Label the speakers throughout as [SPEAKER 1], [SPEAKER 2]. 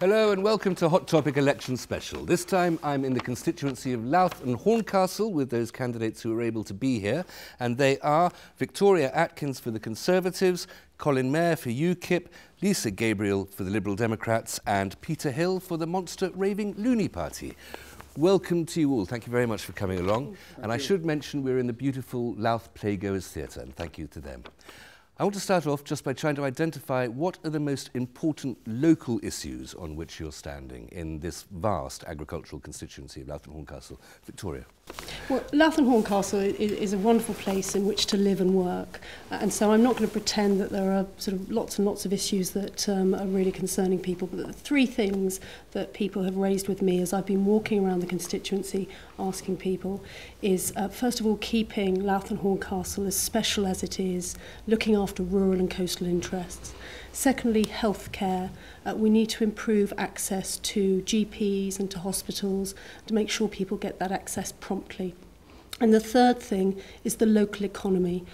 [SPEAKER 1] Hello and welcome to Hot Topic Election Special. This time I'm in the constituency of Louth and Horncastle with those candidates who are able to be here, and they are Victoria Atkins for the Conservatives, Colin Mayer for UKIP, Lisa Gabriel for the Liberal Democrats and Peter Hill for the monster raving Looney Party. Welcome to you all. Thank you very much for coming along. And I should mention we're in the beautiful Louth Playgoers Theatre, and thank you to them. I want to start off just by trying to identify what are the most important local issues on which you're standing in this vast agricultural constituency of Louth and Horncastle. Victoria.
[SPEAKER 2] Well, Louth and Horncastle is a wonderful place in which to live and work, and so I'm not going to pretend that there are sort of lots and lots of issues that are really concerning people, but the three things that people have raised with me as I've been walking around the constituency asking people is, first of all, keeping Louth and Horncastle as special as it is, looking after rural and coastal interests. Secondly, healthcare. We need to improve access to GPs and to hospitals to make sure people get that access promptly. And the third thing is the local economy.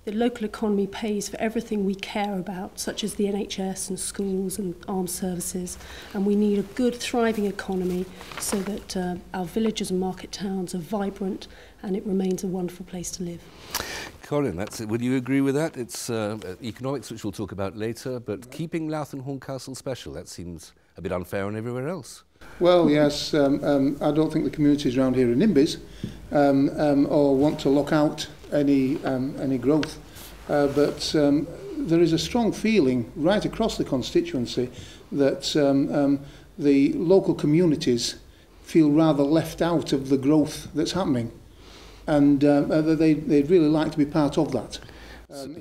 [SPEAKER 2] The local economy pays for everything we care about, such as the NHS and schools and armed services. And we need a good, thriving economy so that our villages and market towns are vibrant and it remains a wonderful place to live.
[SPEAKER 1] Colin, that's it. Would you agree with that? It's economics, which we'll talk about later, but keeping Louth and Horncastle special, that seems a bit unfair on everywhere else.
[SPEAKER 3] Well, yes, I don't think the communities around here are NIMBYs or want to lock out any growth. But there is a strong feeling right across the constituency that the local communities feel rather left out of the growth that's happening. And they'd really like to be part of that.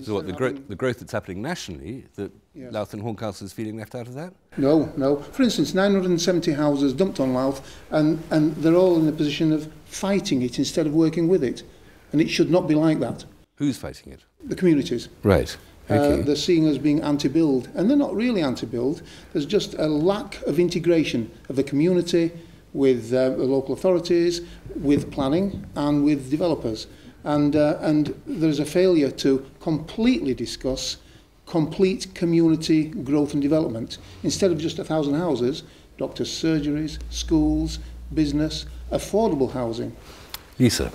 [SPEAKER 1] So what, the growth that's happening nationally, that yes. Louth and Horncastle is feeling left out of that?
[SPEAKER 3] No, no. For instance, 970 houses dumped on Louth, and they're all in a position of fighting it instead of working with it. And it should not be like that.
[SPEAKER 1] Who's fighting it?
[SPEAKER 3] The communities.
[SPEAKER 1] Right. Okay.
[SPEAKER 3] They're seen as being anti-build, and they're not really anti-build. There's just a lack of integration of the community with the local authorities, with planning and with developers. And there's a failure to completely discuss complete community growth and development. Instead of just 1,000 houses, doctors' surgeries, schools, business, affordable housing.
[SPEAKER 1] Lisa.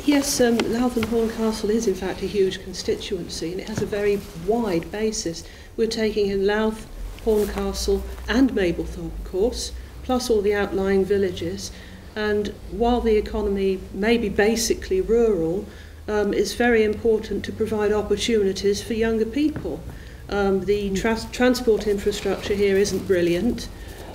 [SPEAKER 4] Yes, Louth and Horncastle is in fact a huge constituency, and it has a very wide basis. We're taking in Louth, Horncastle and Mablethorpe, of course, plus all the outlying villages. And while the economy may be basically rural, it's very important to provide opportunities for younger people. The transport infrastructure here isn't brilliant,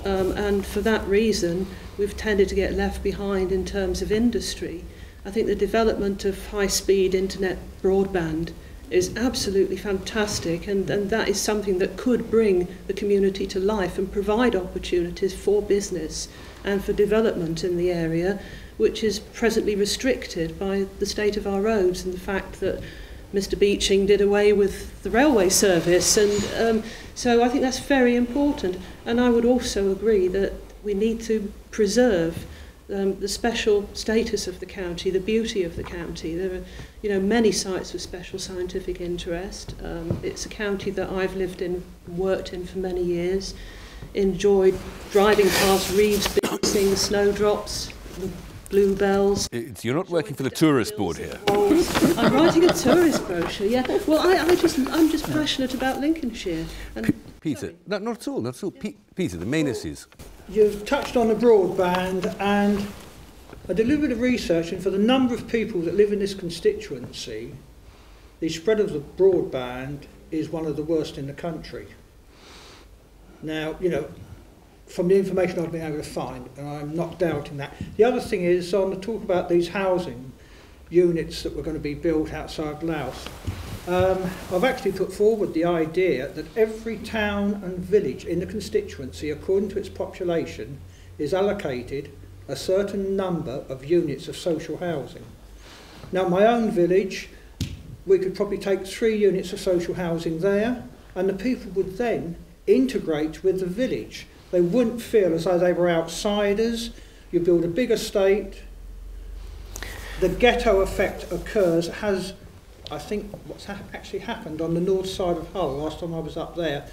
[SPEAKER 4] and for that reason we've tended to get left behind in terms of industry. I think the development of high-speed internet broadband is absolutely fantastic, and that is something that could bring the community to life and provide opportunities for business and for development in the area, which is presently restricted by the state of our roads and the fact that Mr. Beeching did away with the railway service. And so I think that's very important. And I would also agree that we need to preserve the special status of the county, the beauty of the county. There are, many sites of special scientific interest. It's a county that I've lived in, worked in for many years, enjoyed driving past Reeves, seeing the snowdrops, the bluebells.
[SPEAKER 1] You're not working for the tourist board here.
[SPEAKER 4] I'm writing a tourist brochure, yeah. Well, I'm just passionate about Lincolnshire. And
[SPEAKER 1] Peter, not at all, not at all. Peter, the main issues.
[SPEAKER 5] You've touched on the broadband, and I did a little bit of research, and for the number of people that live in this constituency, the spread of the broadband is one of the worst in the country. Now, from the information I've been able to find, and I'm not doubting that. The other thing is, on the talk about these housing units that were going to be built outside Louth, I've actually put forward the idea that every town and village in the constituency, according to its population, is allocated a certain number of units of social housing. Now, my own village, we could probably take 3 units of social housing there, and the people would then integrate with the village. They wouldn't feel as though they were outsiders. You build a big estate. The ghetto effect occurs, has, I think, what's actually happened on the north side of Hull, last time I was up there,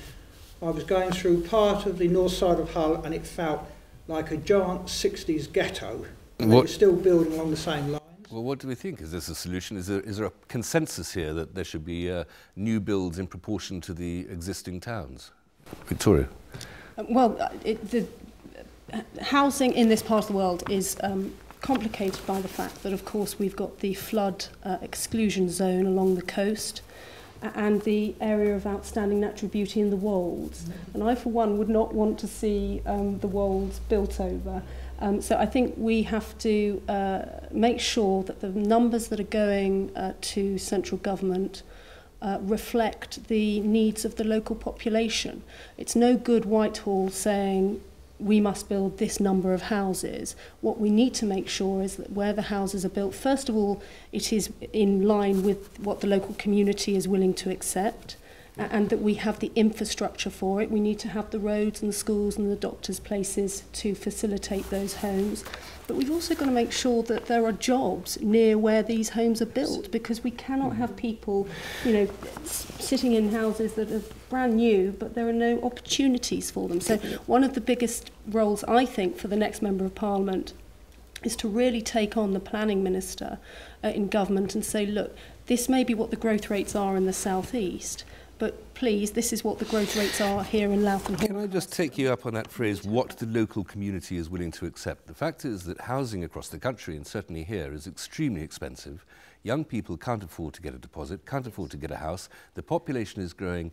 [SPEAKER 5] I was going through part of the north side of Hull and it felt like a giant 60s ghetto. And they were still building along the same lines.
[SPEAKER 1] Well, what do we think? Is this a solution? Is there a consensus here that there should be new builds in proportion to the existing towns? Victoria?
[SPEAKER 2] Housing in this part of the world is complicated by the fact that, of course, we've got the flood exclusion zone along the coast and the area of outstanding natural beauty in the Wolds. And I, for one, would not want to see the Wolds built over. So I think we have to make sure that the numbers that are going to central government reflect the needs of the local population. It's no good Whitehall saying we must build this number of houses. What we need to make sure is that where the houses are built, first of all, it is in line with what the local community is willing to accept, and that we have the infrastructure for it. We need to have the roads and the schools and the doctors' places to facilitate those homes. But we've also got to make sure that there are jobs near where these homes are built, because we cannot have people, sitting in houses that are brand new, but there are no opportunities for them. So one of the biggest roles, I think, for the next Member of Parliament is to really take on the planning minister in government and say, look, this may be what the growth rates are in the southeast, but please, this is what the growth rates are here in Louth and Horncastle.
[SPEAKER 1] Can I just take you up on that phrase, what the local community is willing to accept? The fact is that housing across the country, and certainly here, is extremely expensive. Young people can't afford to get a deposit, can't afford to get a house. The population is growing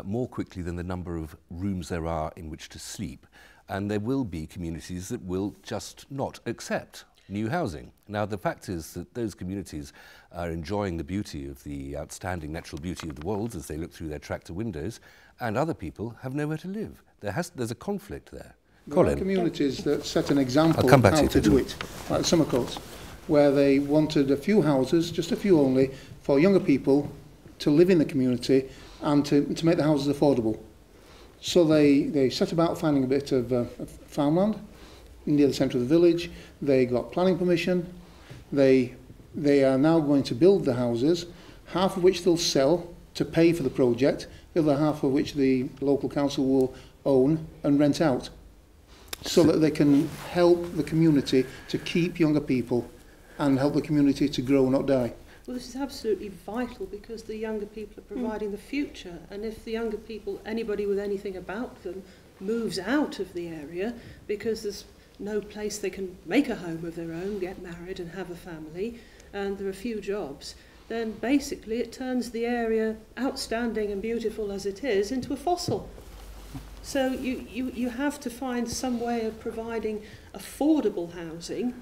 [SPEAKER 1] more quickly than the number of rooms there are in which to sleep. And there will be communities that will just not accept new housing. Now, the fact is that those communities are enjoying the beauty of the outstanding natural beauty of the Wolds as they look through their tractor windows, and other people have nowhere to live. There's a conflict there.
[SPEAKER 3] There are communities that set an example
[SPEAKER 1] of
[SPEAKER 3] how to do it, like Summercoats, where they wanted a few houses, just a few only, for younger people to live in the community and to make the houses affordable. So they set about finding a bit of farmland near the centre of the village. They got planning permission. They are now going to build the houses, half of which they'll sell to pay for the project, the other half of which the local council will own and rent out, so that they can help the community to keep younger people and help the community to grow, not die.
[SPEAKER 4] Well, this is absolutely vital, because the younger people are providing the future, and if the younger people, anybody with anything about them, moves out of the area because there's no place they can make a home of their own, get married and have a family, and there are few jobs, then basically it turns the area, outstanding and beautiful as it is, into a fossil. So you have to find some way of providing affordable housing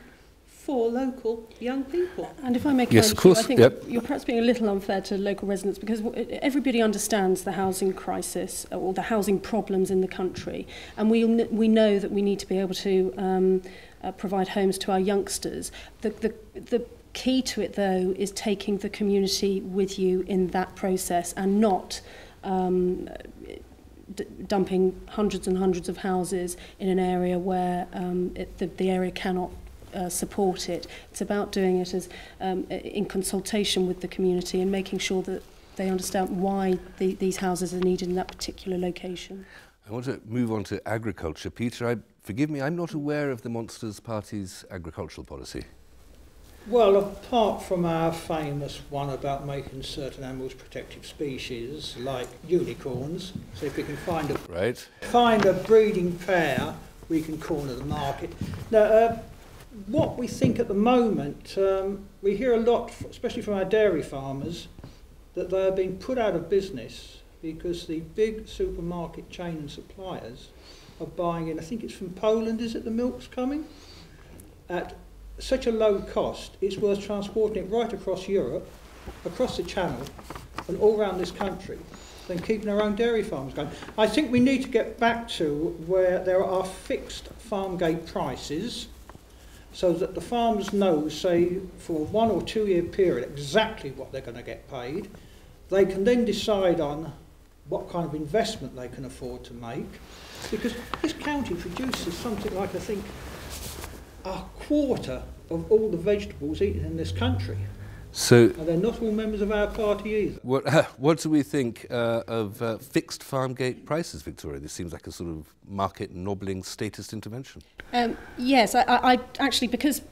[SPEAKER 4] for local young people.
[SPEAKER 2] And if I may
[SPEAKER 1] yes, of course.
[SPEAKER 2] I think you're perhaps being a little unfair to local residents, because everybody understands the housing crisis or the housing problems in the country, and we know that we need to be able to provide homes to our youngsters. The key to it, though, is taking the community with you in that process, and not dumping hundreds and hundreds of houses in an area where the area cannot support it. It's about doing it as in consultation with the community and making sure that they understand why these houses are needed in that particular location.
[SPEAKER 1] I want to move on to agriculture. Peter, forgive me, I'm not aware of the Monsters Party's agricultural policy.
[SPEAKER 5] Well, apart from our famous one about making certain animals protected species, like unicorns, so if we can find a breeding pair, we can corner the market. Now, what we think at the moment, we hear a lot, especially from our dairy farmers, that they are being put out of business because the big supermarket chain and suppliers are buying in, I think it's from Poland, is it, the milk's coming? At such a low cost, it's worth transporting it right across Europe, across the Channel, and all around this country, than keeping our own dairy farms going. I think we need to get back to where there are fixed farm gate prices, so that the farmers know, say, for a 1 or 2 year period, exactly what they're going to get paid. They can then decide on what kind of investment they can afford to make, because this county produces something like, I think, a quarter of all the vegetables eaten in this country.
[SPEAKER 1] So,
[SPEAKER 5] And they're not all members of our party either.
[SPEAKER 1] what do we think of fixed farm gate prices, Victoria? This seems like a sort of market-nobbling statist intervention.
[SPEAKER 2] Yes, I actually, because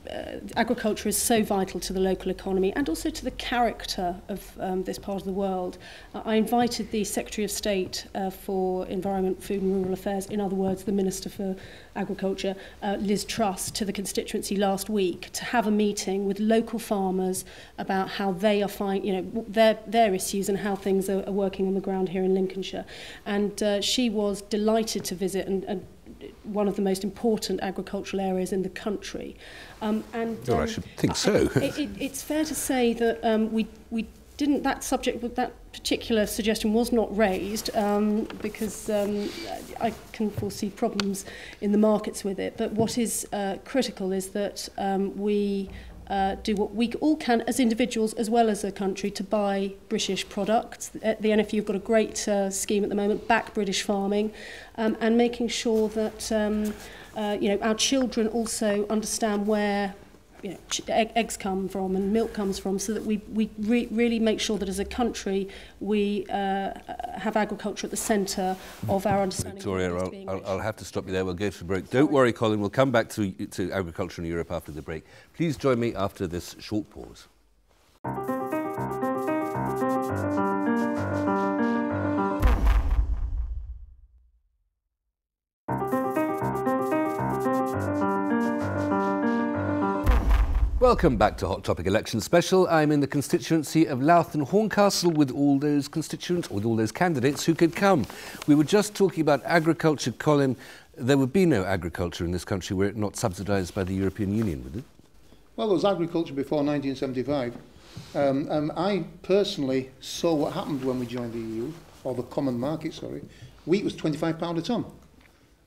[SPEAKER 2] agriculture is so vital to the local economy and also to the character of this part of the world, I invited the Secretary of State for Environment, Food and Rural Affairs, in other words, the Minister for Agriculture, Liz Truss, to the constituency last week to have a meeting with local farmers about how they are finding, their issues and how things are working on the ground here in Lincolnshire. And she was delighted to visit and one of the most important agricultural areas in the country.
[SPEAKER 1] I should think so.
[SPEAKER 2] It's fair to say that we didn't, that particular suggestion was not raised because I can foresee problems in the markets with it. But what is critical is that we do what we all can as individuals as well as a country to buy British products. The NFU have got a great scheme at the moment, Back British Farming, and making sure that our children also understand where eggs come from and milk comes from, so that we really make sure that as a country we have agriculture at the centre of our understanding.
[SPEAKER 1] Victoria, I'll have to stop you there. We'll go to the break. Don't worry, Colin. We'll come back to agriculture in Europe after the break. Please join me after this short pause. Welcome back to Hot Topic Election Special. I'm in the constituency of Louth and Horncastle with all those constituents, with all those candidates who could come. We were just talking about agriculture, Colin. There would be no agriculture in this country were it not subsidised by the European Union, would it? Well,
[SPEAKER 3] there was agriculture before 1975. I personally saw what happened when we joined the EU, or the Common Market, sorry. Wheat was £25 a tonne.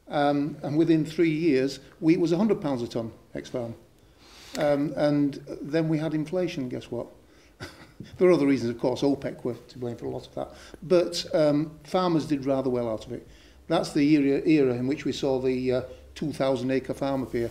[SPEAKER 3] And within 3 years, wheat was £100 a tonne, ex-farm. And then we had inflation, guess what? There are other reasons, of course. OPEC were to blame for a lot of that. But farmers did rather well out of it. That's the era in which we saw the 2,000-acre farm appear.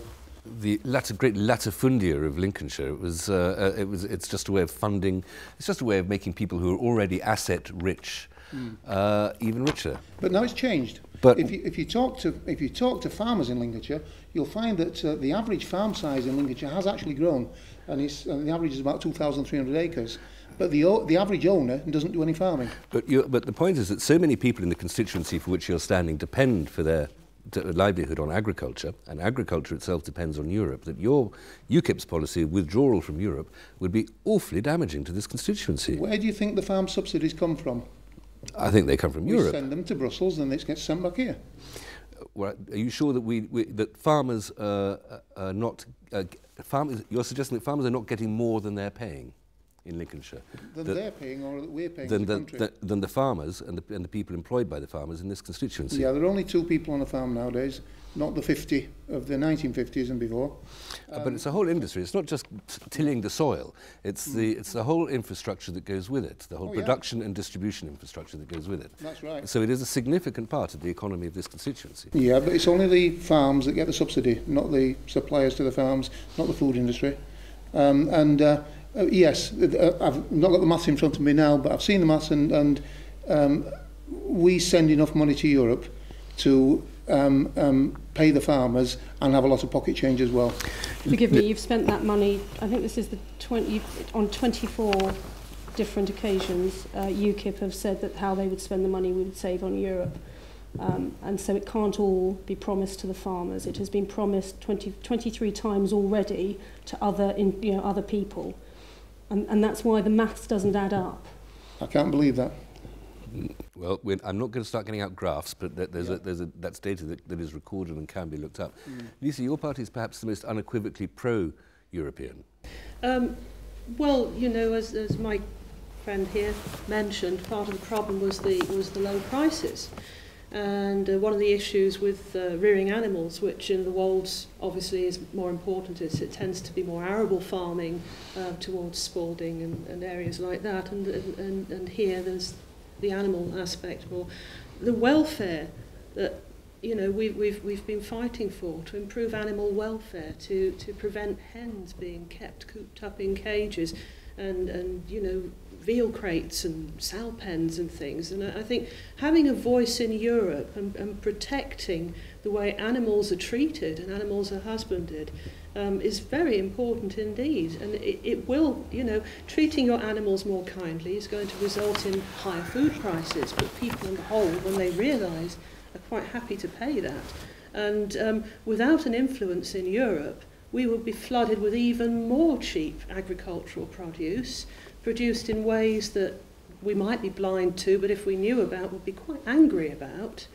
[SPEAKER 1] The great latifundia of Lincolnshire. It's just a way of funding. It's just a way of making people who are already asset rich even richer.
[SPEAKER 3] But now it's changed. But if you talk to farmers in Lincolnshire, you'll find that the average farm size in Lincolnshire has actually grown, and the average is about 2,300 acres. But the average owner doesn't do any farming. But
[SPEAKER 1] the point is that so many people in the constituency for which you're standing depend for their livelihood on agriculture, and agriculture itself depends on Europe, that your UKIP's policy of withdrawal from Europe would be awfully damaging to this constituency.
[SPEAKER 3] Where do you think the farm subsidies come from?
[SPEAKER 1] I think they come from Europe.
[SPEAKER 3] We send them to Brussels and they get sent back here.
[SPEAKER 1] Well, are you sure that that farmers are not... you're suggesting that farmers are not getting more than they're paying in Lincolnshire?
[SPEAKER 3] Than they're paying or that we're paying as a country?
[SPEAKER 1] Than the farmers and the people employed by the farmers in this constituency?
[SPEAKER 3] Yeah, there are only 2 people on a farm nowadays, not the 50 of the 1950s and before.
[SPEAKER 1] But it's a whole industry. It's not just tilling the soil. It's the whole infrastructure that goes with it, the whole production and distribution infrastructure that goes with it.
[SPEAKER 3] That's right.
[SPEAKER 1] So it is a significant part of the economy of this constituency.
[SPEAKER 3] Yeah, but it's only the farms that get the subsidy, not the suppliers to the farms, not the food industry. Yes, I've not got the maths in front of me now, but I've seen the maths, and we send enough money to Europe to pay the farmers and have a lot of pocket change as well.
[SPEAKER 2] Forgive me, you've spent that money, I think this is on 24 different occasions, UKIP have said that how they would spend the money we would save on Europe. And so it can't all be promised to the farmers. It has been promised 23 times already to other people. And that's why the maths doesn't add up.
[SPEAKER 3] I can't believe that.
[SPEAKER 1] Well, I'm not going to start getting out graphs, but that's data that is recorded and can be looked up. Lisa, your party is perhaps the most unequivocally pro-European.
[SPEAKER 4] Well, as my friend here mentioned, part of the problem was the low prices. And one of the issues with rearing animals, which in the Wolds obviously is more important, is it tends to be more arable farming towards Spalding and areas like that. And here there's the animal aspect more. The welfare that we've been fighting for, to improve animal welfare, to prevent hens being kept cooped up in cages. and you know, veal crates and sow pens and things. And I think having a voice in Europe and protecting the way animals are treated and animals are husbanded is very important indeed. And it will, you know, treating your animals more kindly is going to result in higher food prices, but people on the whole, when they realise, are quite happy to pay that. And without an influence in Europe, we would be flooded with even more cheap agricultural produce, produced in ways that we might be blind to, but if we knew about, would be quite angry about.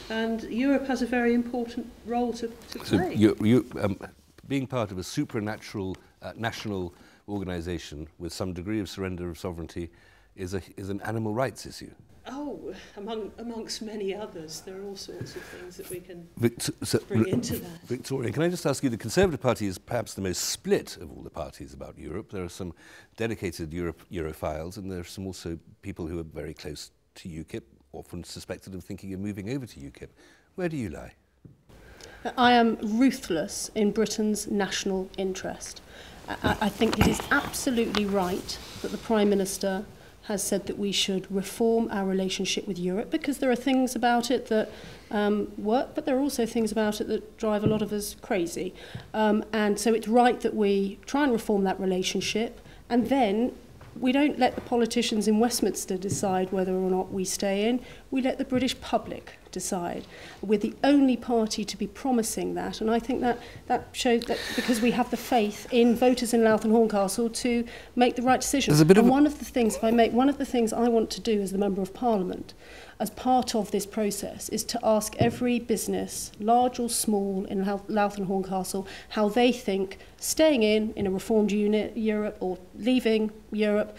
[SPEAKER 4] And Europe has a very important role to play.
[SPEAKER 1] So being part of a supernatural national organisation with some degree of surrender of sovereignty is an animal rights issue.
[SPEAKER 4] Oh, amongst many others, there are all sorts of things that we can bring into that.
[SPEAKER 1] Victoria, can I just ask you, the Conservative Party is perhaps the most split of all the parties about Europe. There are some dedicated Europhiles, and there are some also people who are very close to UKIP, often suspected of thinking of moving over to UKIP. Where do you lie?
[SPEAKER 2] I am ruthless in Britain's national interest. I think it is absolutely right that the Prime Minister has said that we should reform our relationship with Europe, because there are things about it that work, but there are also things about it that drive a lot of us crazy. And so it's right that we try and reform that relationship, and then we don't let the politicians in Westminster decide whether or not we stay in. We let the British public decide. We're the only party to be promising that, and I think that shows that because we have the faith in voters in Louth and Horncastle to make the right decision. And one of the things I want to do as the Member of Parliament, as part of this process, is to ask every business, large or small, in Louth and Horncastle, how they think staying in a reformed Europe or leaving Europe,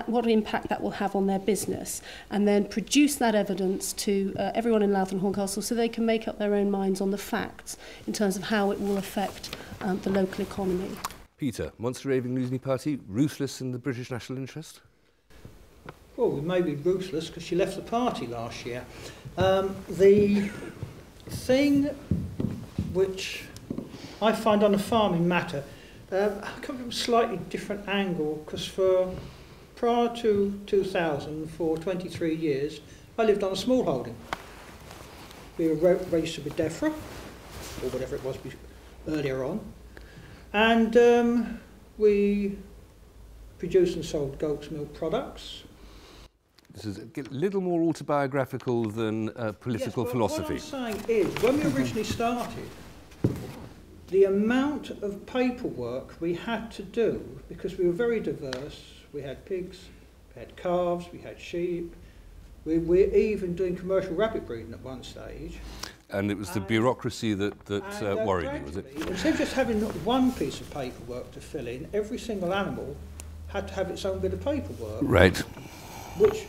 [SPEAKER 2] what impact that will have on their business, and then produce that evidence to everyone in Louth and Horncastle so they can make up their own minds on the facts in terms of how it will affect the local economy.
[SPEAKER 1] Peter, Monster Raving Losing Party, ruthless in the British national interest?
[SPEAKER 5] Well, we may be ruthless because she left the party last year. The thing which I find on a farming matter, I come from a slightly different angle, because prior to 2000, for 23 years, I lived on a small holding. We were registered with DEFRA, or whatever it was earlier on, and we produced and sold goat's milk products.
[SPEAKER 1] This is a little more autobiographical than political philosophy.
[SPEAKER 5] What I'm saying is, when we originally started, the amount of paperwork we had to do, because we were very diverse, we had pigs, we had calves, we had sheep, we were even doing commercial rabbit breeding at one stage.
[SPEAKER 1] And it was the bureaucracy that worried you, was it?
[SPEAKER 5] Instead of just having one piece of paperwork to fill in, every single animal had to have its own bit of paperwork.
[SPEAKER 1] Right.
[SPEAKER 5] Which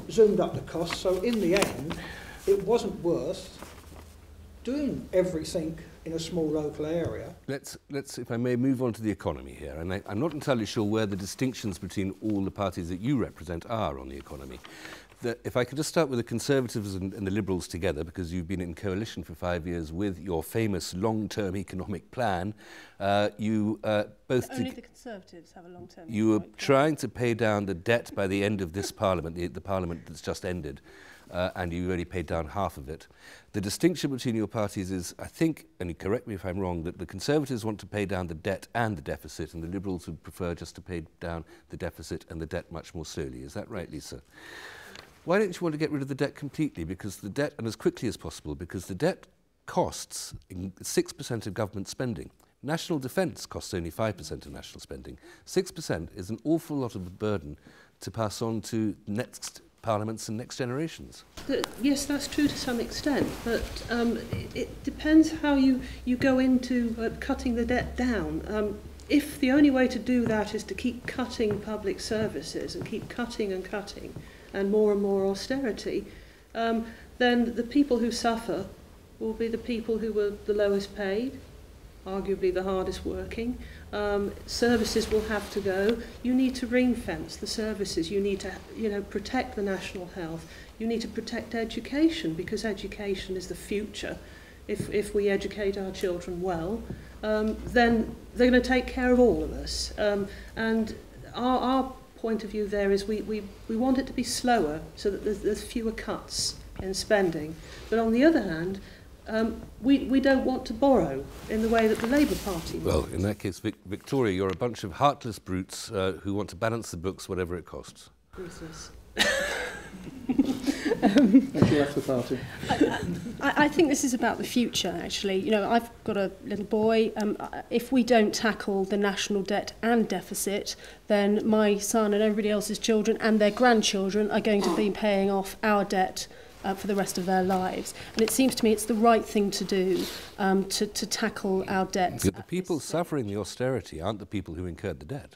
[SPEAKER 5] zoomed up the cost, so in the end, it wasn't worth doing everything in a small local area.
[SPEAKER 1] Let's, if I may, move on to the economy here. And I'm not entirely sure where the distinctions between all the parties that you represent are on the economy. If I could just start with the Conservatives and the Liberals together, because you've been in coalition for 5 years with your famous long-term economic plan. You both...
[SPEAKER 2] Only the Conservatives have a long-term economic plan.
[SPEAKER 1] You were trying to pay down the debt by the end of this Parliament, the Parliament that's just ended, and you already paid down half of it. The distinction between your parties is, I think, and you correct me if I'm wrong, that the Conservatives want to pay down the debt and the deficit, and the Liberals would prefer just to pay down the deficit and the debt much more slowly. Is that right, Lisa? Why don't you want to get rid of the debt completely? Because the debt, and as quickly as possible, because the debt costs 6% of government spending. National defence costs only 5% of national spending. 6% is an awful lot of a burden to pass on to next parliaments and next generations.
[SPEAKER 4] Yes, that's true to some extent, but it depends how you go into cutting the debt down. If the only way to do that is to keep cutting public services and keep cutting and more austerity, then the people who suffer will be the people who were the lowest paid, arguably the hardest working. Services will have to go. You need to ring-fence the services. You need to, protect the national health. You need to protect education, because education is the future. If we educate our children well, then they're going to take care of all of us. And our point of view there is we want it to be slower so that there's fewer cuts in spending. But on the other hand, we don't want to borrow in the way that the Labour Party
[SPEAKER 1] Well,
[SPEAKER 4] wants.
[SPEAKER 1] in that case, Victoria, you're a bunch of heartless brutes who want to balance the books whatever it costs.
[SPEAKER 4] Ruthless.
[SPEAKER 3] And she left the party.
[SPEAKER 2] I think this is about the future, actually. You know, I've got a little boy. If we don't tackle the national debt and deficit, then my son and everybody else's children and their grandchildren are going to be paying off our debt for the rest of their lives. And it seems to me it's the right thing to do to tackle our debt.
[SPEAKER 1] But the people suffering the austerity aren't the people who incurred the debt.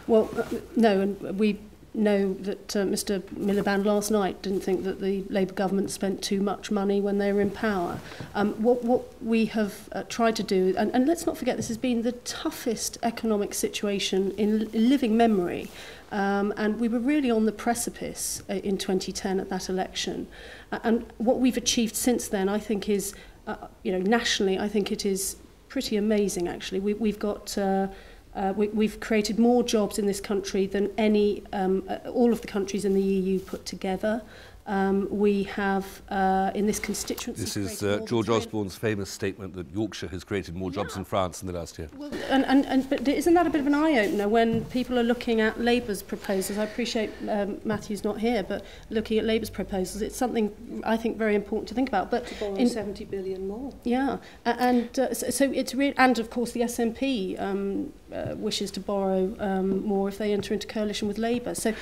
[SPEAKER 2] Well, no, and we know that Mr Miliband last night didn't think that the Labour government spent too much money when they were in power. What we have tried to do, and let's not forget this has been the toughest economic situation in living memory, and we were really on the precipice in 2010 at that election. And what we've achieved since then, I think, is, nationally, I think it is pretty amazing, actually. We've got... we've created more jobs in this country than all of the countries in the EU put together. We have, in this constituency...
[SPEAKER 1] This is George Osborne's famous statement that Yorkshire has created more jobs in France in the last year.
[SPEAKER 2] Well, but isn't that a bit of an eye-opener when people are looking at Labour's proposals? I appreciate Matthew's not here, but looking at Labour's proposals, it's something I think very important to think about. But
[SPEAKER 4] To borrow 70 billion more.
[SPEAKER 2] Yeah, so it's really, and of course the SNP wishes to borrow more if they enter into coalition with Labour. So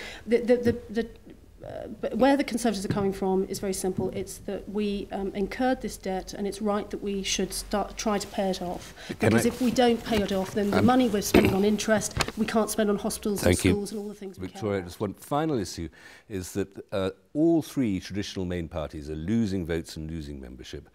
[SPEAKER 2] but where the Conservatives are coming from is very simple. It's that we incurred this debt, and it's right that we should try to pay it off. Because if we don't pay it off, then the money we're spending on interest, we can't spend on hospitals and schools and all the things we care
[SPEAKER 1] Victoria,
[SPEAKER 2] about.
[SPEAKER 1] just one final issue is that all three traditional main parties are losing votes and losing membership.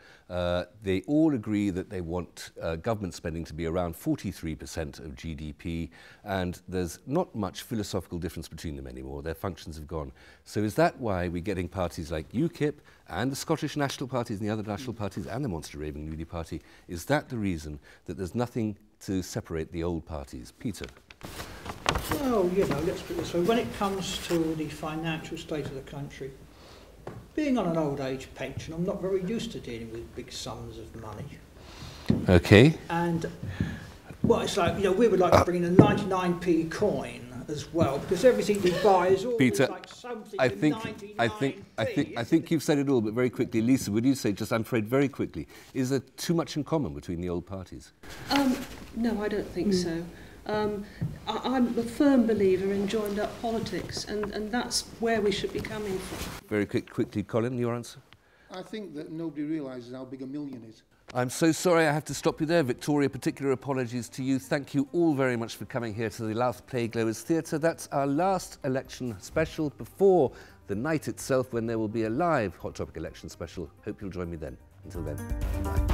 [SPEAKER 1] They all agree that they want government spending to be around 43% of GDP, and there's not much philosophical difference between them anymore. Their functions have gone. So is that why we're getting parties like UKIP and the Scottish National Parties and the other national parties and the monster raving Moody Party? Is that the reason that there's nothing to separate the old parties? Peter?
[SPEAKER 5] Well, let's put it this way. When it comes to the financial state of the country, being on an old age pension, I'm not very used to dealing with big sums of money.
[SPEAKER 1] Okay.
[SPEAKER 5] And, well, it's like, we would like to bring in a 99p coin as well, because everything we buy is always
[SPEAKER 1] Peter,
[SPEAKER 5] like something
[SPEAKER 1] I
[SPEAKER 5] with
[SPEAKER 1] think
[SPEAKER 5] 99p.
[SPEAKER 1] I think you've said it all, but very quickly, Lisa, would you say, just I'm afraid very quickly, is there too much in common between the old parties?
[SPEAKER 4] No, I don't think so. I'm a firm believer in joined-up politics, and that's where we should be coming from.
[SPEAKER 1] Very quickly, Colin, your answer?
[SPEAKER 3] I think that nobody realises how big a million is.
[SPEAKER 1] I'm so sorry I have to stop you there. Victoria, particular apologies to you. Thank you all very much for coming here to the Louth Playgoers Theatre. That's our last election special before the night itself, when there will be a live Hot Topic election special. Hope you'll join me then. Until then, bye.